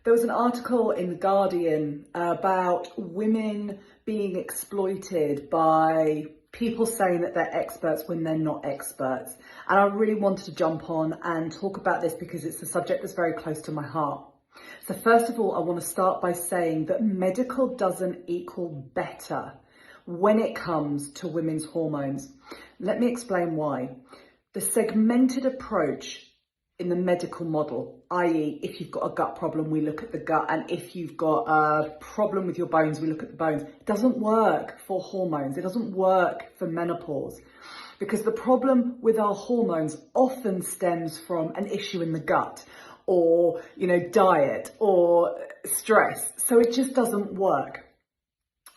There was an article in The Guardian about women being exploited by people saying that they're experts when they're not experts. And I really wanted to jump on and talk about this because it's a subject that's very close to my heart. So first of all, I want to start by saying that medical doesn't equal better when it comes to women's hormones. Let me explain why. The segmented approach in the medical model, i.e. if you've got a gut problem, we look at the gut, and if you've got a problem with your bones, we look at the bones. It doesn't work for hormones. It doesn't work for menopause, because the problem with our hormones often stems from an issue in the gut, or, diet or stress. So it just doesn't work.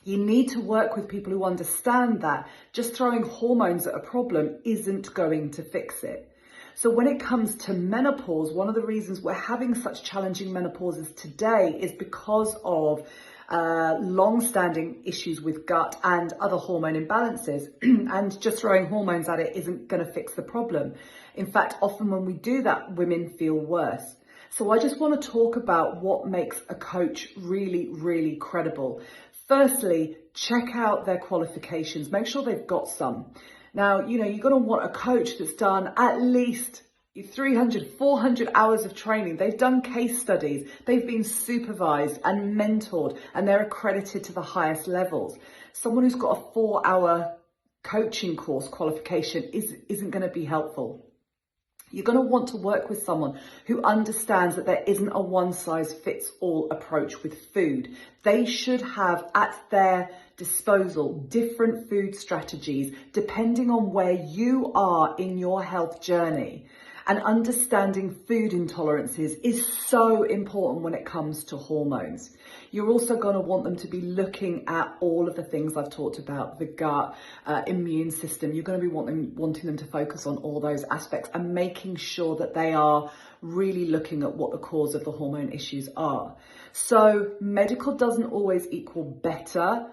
You need to work with people who understand that just throwing hormones at a problem isn't going to fix it. So when it comes to menopause, one of the reasons we're having such challenging menopauses today is because of long-standing issues with gut and other hormone imbalances. And just throwing hormones at it isn't going to fix the problem. In fact, often when we do that, women feel worse. So I just want to talk about what makes a coach really, really credible. Firstly, check out their qualifications. Make sure they've got some. Now, you're going to want a coach that's done at least 300, 400 hours of training. They've done case studies. They've been supervised and mentored, and they're accredited to the highest levels. Someone who's got a 4-hour coaching course qualification isn't going to be helpful. You're going to want to work with someone who understands that there isn't a one-size-fits-all approach with food. They should have at their disposal different food strategies depending on where you are in your health journey. And understanding food intolerances is so important when it comes to hormones. You're also going to want them to be looking at all of the things I've talked about, the gut, immune system. You're going to be wanting them to focus on all those aspects and making sure that they are really looking at what the cause of the hormone issues are. So medical doesn't always equal better.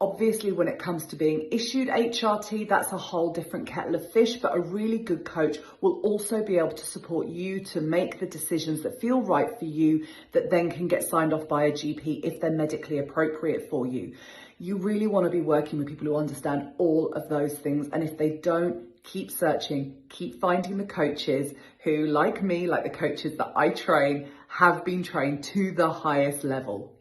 Obviously, when it comes to being issued HRT, that's a whole different kettle of fish, but a really good coach will also be able to support you to make the decisions that feel right for you, that then can get signed off by a GP if they're medically appropriate for you. You really want to be working with people who understand all of those things. And if they don't, keep searching, keep finding the coaches who, like me, like the coaches that I train, have been trained to the highest level.